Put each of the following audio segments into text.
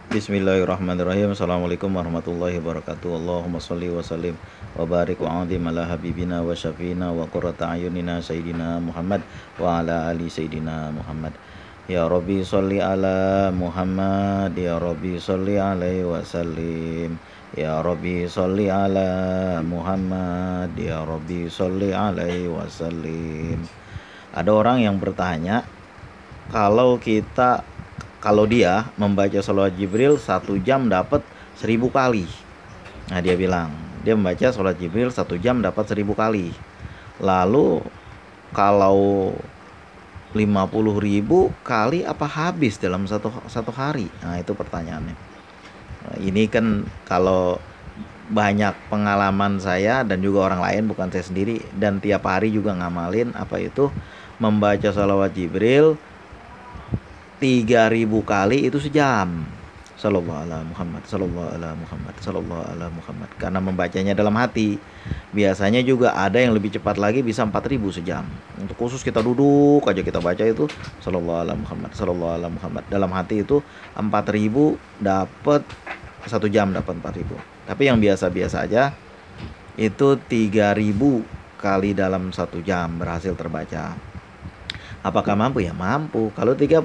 Bismillahirrahmanirrahim. Assalamualaikum warahmatullahi wabarakatuh. Allahumma salli wa sallim wa barik wa azim ala habibina wa syafina wa qurrata ayunina sayyidina Muhammad wa ala ali sayyidina Muhammad. Ya Rabbi salli ala Muhammad, ya Rabbi salli alaihi wa sallim. Ya Rabbi salli ala Muhammad, ya Rabbi salli alaihi wa sallim. Ada orang yang bertanya, kalau dia membaca sholawat Jibril 1 jam dapat 1000 kali. Nah, dia bilang dia membaca sholawat Jibril 1 jam dapat 1000 kali. Lalu kalau 50.000 kali apa habis dalam satu hari? Nah, itu pertanyaannya. Nah, ini kan kalau banyak pengalaman saya dan juga orang lain, bukan saya sendiri, dan tiap hari juga ngamalin apa itu membaca sholawat Jibril 3000 kali itu sejam. Sallallahu ala Muhammad, sallallahu ala Muhammad, sallallahu ala Muhammad. Karena membacanya dalam hati. Biasanya juga ada yang lebih cepat lagi bisa 4000 sejam. Untuk khusus kita duduk aja kita baca itu sallallahu ala Muhammad, sallallahu ala Muhammad. Dalam hati itu 4000 dapat 1 jam dapat 4000. Tapi yang biasa-biasa aja itu 3000 kali dalam 1 jam berhasil terbaca. Apakah mampu? Ya mampu. Kalau 30.000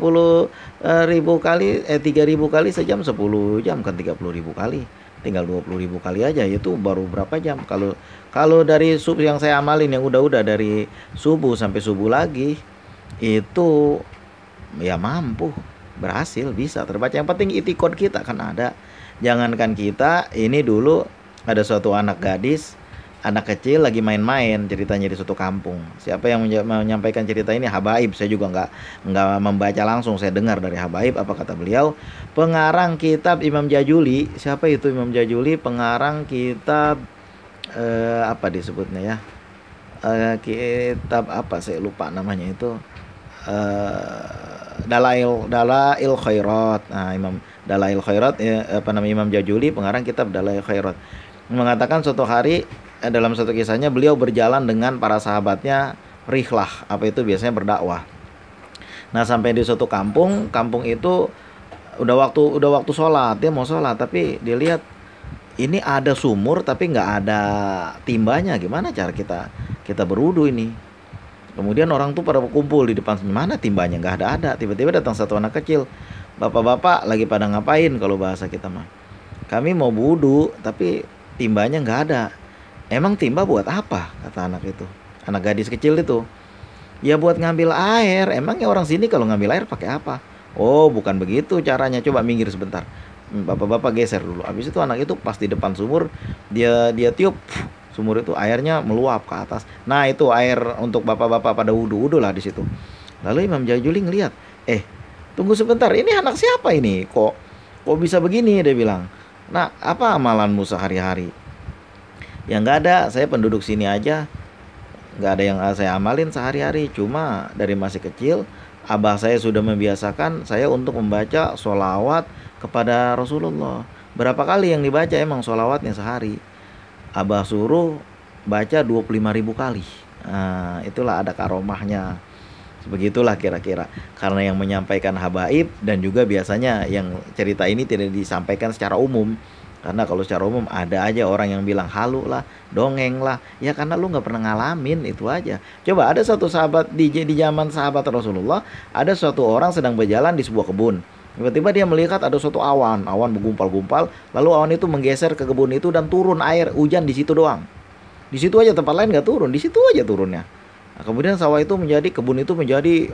kali 3000 kali sejam 10 jam kan 30.000 kali. Tinggal 20.000 kali aja, itu baru berapa jam. Kalau dari subuh yang saya amalin yang udah dari subuh sampai subuh lagi itu ya mampu, berhasil, bisa terbaca. Yang penting itikad kita kan ada. Jangankan kita, ini dulu ada suatu anak anak kecil lagi main-main ceritanya di suatu kampung. Siapa yang menyampaikan cerita ini? Habaib. Saya juga nggak membaca langsung, saya dengar dari Habaib. Apa kata beliau? Pengarang kitab Imam Jajuli. Siapa itu Imam Jajuli? Pengarang kitab apa disebutnya ya? Kitab apa? Saya lupa namanya itu. Dalail Khairat. Nah, Imam Dalail Khairat apa namanya, Imam Jajuli, pengarang kitab Dalail Khairat, mengatakan suatu hari dalam satu kisahnya beliau berjalan dengan para sahabatnya rihlah, apa itu biasanya berdakwah. Nah, sampai di suatu kampung itu udah waktu sholat, dia mau sholat tapi dia lihat ini ada sumur tapi nggak ada timbanya, gimana cara kita berwudu ini. Kemudian orang tuh pada kumpul di depan, mana timbanya, nggak ada. Tiba-tiba datang satu anak kecil, bapak-bapak lagi pada ngapain kalau bahasa kita mah? Kami mau wudu tapi timbanya nggak ada. Emang timba buat apa? Kata anak itu, anak gadis kecil itu. Ya buat ngambil air. Emangnya orang sini kalau ngambil air pakai apa? Oh, bukan begitu caranya. Coba minggir sebentar. Bapak-bapak geser dulu. Habis itu anak itu pas di depan sumur, dia tiup, sumur itu airnya meluap ke atas. Nah, itu air untuk bapak-bapak pada wudu lah di situ. Lalu Imam Jajuli ngelihat, tunggu sebentar, ini anak siapa ini? Kok bisa begini? Dia bilang. Nah, apa amalanmu sehari-hari? Ya nggak ada, saya penduduk sini aja, nggak ada yang saya amalin sehari-hari. Cuma dari masih kecil abah saya sudah membiasakan saya untuk membaca sholawat kepada Rasulullah. Berapa kali yang dibaca emang sholawatnya sehari? Abah suruh baca 25.000 kali. Nah, itulah ada karomahnya. Begitulah kira-kira. Karena yang menyampaikan habaib, dan juga biasanya yang cerita ini tidak disampaikan secara umum. Karena kalau secara umum ada aja orang yang bilang halu lah, dongeng lah. Ya karena lu nggak pernah ngalamin, itu aja. Coba ada satu sahabat di zaman sahabat Rasulullah, ada suatu orang sedang berjalan di sebuah kebun. Tiba-tiba dia melihat ada suatu awan bergumpal-gumpal, lalu awan itu menggeser ke kebun itu dan turun air hujan di situ doang. Di situ aja, tempat lain nggak turun, di situ aja turunnya. Nah, kemudian kebun itu menjadi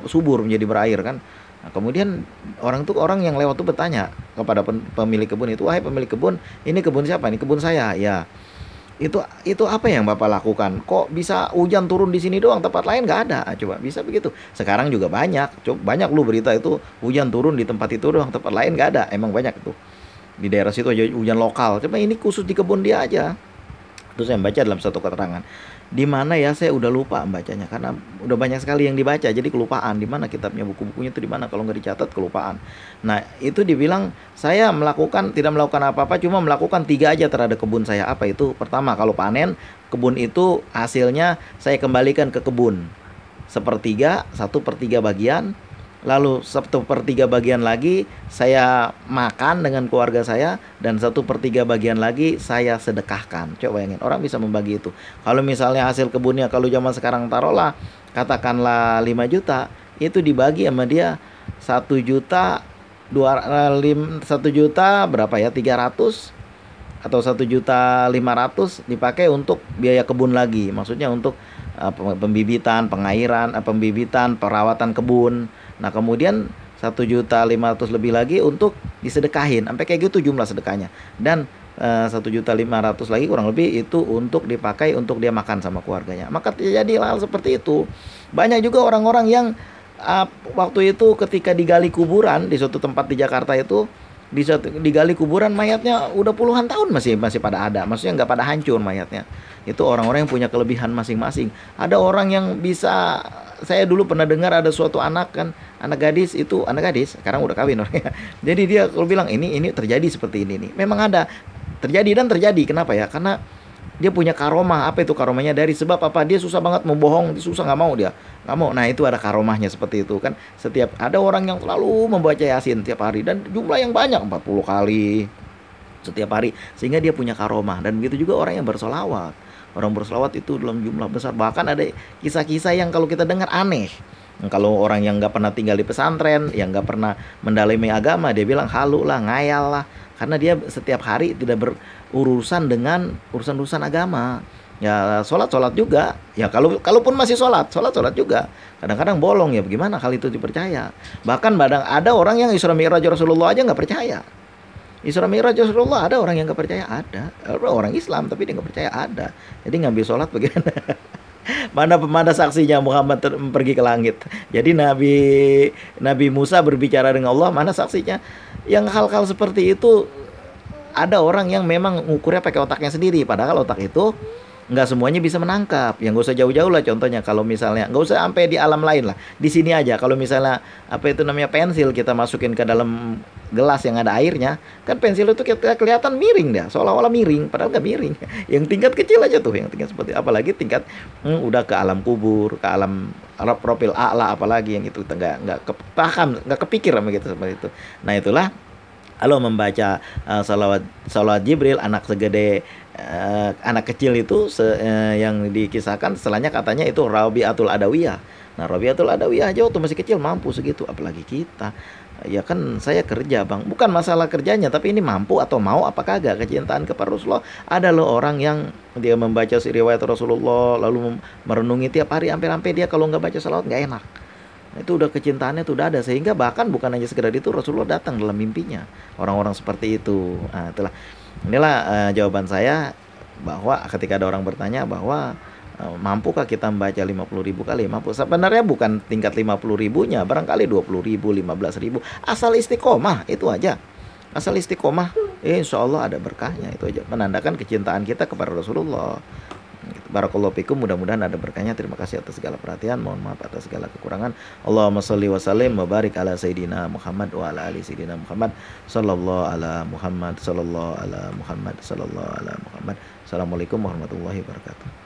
subur, menjadi berair kan. Nah, kemudian orang yang lewat tuh bertanya kepada pemilik kebun itu, wahai pemilik kebun, ini kebun siapa? Ini kebun saya. Ya, itu apa yang bapak lakukan? Kok bisa hujan turun di sini doang, tempat lain nggak ada? Nah, coba bisa begitu? Sekarang juga banyak lu berita itu hujan turun di tempat itu doang, tempat lain nggak ada. Emang banyak itu di daerah situ aja hujan lokal. Coba ini khusus di kebun dia aja. Terus saya baca dalam satu keterangan. Di mana ya, saya udah lupa bacanya karena udah banyak sekali yang dibaca jadi kelupaan. Di mana kitabnya, buku-bukunya itu di mana, kalau nggak dicatat kelupaan. Nah, itu dibilang saya tidak melakukan apa-apa, cuma melakukan 3 aja terhadap kebun saya. Apa itu? Pertama, kalau panen kebun itu hasilnya saya kembalikan ke kebun. 1/3 bagian lalu 1/3 bagian lagi saya makan dengan keluarga saya, dan 1/3 bagian lagi saya sedekahkan. Coba bayangin, orang bisa membagi itu. Kalau misalnya hasil kebunnya, kalau zaman sekarang taruhlah katakanlah 5 juta, itu dibagi sama dia 1 juta 1 juta berapa ya, 300 atau 1.500.000 dipakai untuk biaya kebun lagi. Maksudnya untuk pembibitan, pengairan, pembibitan, perawatan kebun. Nah, kemudian 1.500.000 lebih lagi untuk disedekahin. Sampai kayak gitu jumlah sedekahnya. Dan 1.500.000 lagi kurang lebih itu untuk dipakai untuk dia makan sama keluarganya. Maka terjadi hal seperti itu. Banyak juga orang-orang yang waktu itu ketika digali kuburan di suatu tempat di Jakarta itu, digali kuburan, mayatnya udah puluhan tahun masih pada ada, maksudnya nggak pada hancur mayatnya. Itu orang-orang yang punya kelebihan masing-masing. Ada orang yang bisa, saya dulu pernah dengar ada suatu anak gadis, sekarang udah kawin orangnya. Jadi dia kalau bilang ini terjadi seperti ini nih, memang ada terjadi. Kenapa ya? Karena dia punya karomah. Apa itu karomahnya? Dari sebab apa? Dia susah banget membohong, susah, nggak mau. Nah, itu ada karomahnya seperti itu kan. Setiap ada orang yang selalu membaca Yasin tiap hari, dan jumlah yang banyak 40 kali setiap hari, sehingga dia punya karomah. Dan begitu juga orang yang bersolawat. Orang bersolawat itu dalam jumlah besar. Bahkan ada kisah-kisah yang kalau kita dengar aneh. Kalau orang yang nggak pernah tinggal di pesantren, yang nggak pernah mendalami agama, dia bilang halu lah, ngayal lah, karena dia setiap hari tidak berurusan dengan urusan agama. Ya sholat juga. Ya kalaupun masih sholat juga. Kadang-kadang bolong, ya bagaimana hal itu dipercaya. Bahkan ada orang yang Isra Mi'raj Rasulullah aja nggak percaya. Isra Mi'raj Rasulullah ada orang yang nggak percaya, ada orang Islam tapi dia nggak percaya, ada. Jadi ngambil sholat bagaimana? Mana saksinya Muhammad pergi ke langit. Jadi Nabi Musa berbicara dengan Allah, mana saksinya? Yang hal-hal seperti itu ada orang yang memang ngukurnya pakai otaknya sendiri, padahal otak itu nggak semuanya bisa menangkap. Yang nggak usah jauh-jauh lah, contohnya kalau misalnya nggak usah sampai di alam lain lah, di sini aja. Kalau misalnya pensil kita masukin ke dalam gelas yang ada airnya, kan pensil itu kita kelihatan miring dah, seolah-olah miring, padahal nggak miring. Yang tingkat kecil aja tuh, yang tingkat seperti, apalagi tingkat udah ke alam kubur, ke alam profil a'la, apalagi yang itu nggak kepikir sama gitu seperti itu. Nah, itulah kalau membaca salawat Jibril, anak segede anak kecil itu yang dikisahkan setelahnya katanya itu Rabi'atul Adawiyah. Nah, Rabi'atul Adawiyah aja waktu masih kecil mampu segitu, apalagi kita. Ya kan saya kerja bang, bukan masalah kerjanya, tapi ini mampu atau mau apa kagak, kecintaan kepada Rasulullah. Ada loh orang yang dia membaca riwayat Rasulullah lalu merenungi tiap hari, sampai dia kalau nggak baca salawat nggak enak. Itu udah kecintaannya tuh udah ada, sehingga bahkan bukan hanya sekedar itu, Rasulullah datang dalam mimpinya. Orang-orang seperti itu. Nah, inilah jawaban saya, bahwa ketika ada orang bertanya bahwa mampukah kita membaca 50.000 kali? Mampu. Sebenarnya bukan tingkat 50.000-nya, barangkali 20.000, 15.000, asal istiqomah, itu aja. Asal istiqomah, insya Allah ada berkahnya, itu aja. Menandakan kecintaan kita kepada Rasulullah. Barakallahu fikum, mudah-mudahan ada berkahnya. Terima kasih atas segala perhatian, mohon maaf atas segala kekurangan. Allahumma sholli wa sallim wa barik ala sayyidina Muhammad wa ala ali sayyidina Muhammad sallallahu ala Muhammad sallallahu ala Muhammad sallallahu ala Muhammad. Assalamualaikum warahmatullahi wabarakatuh.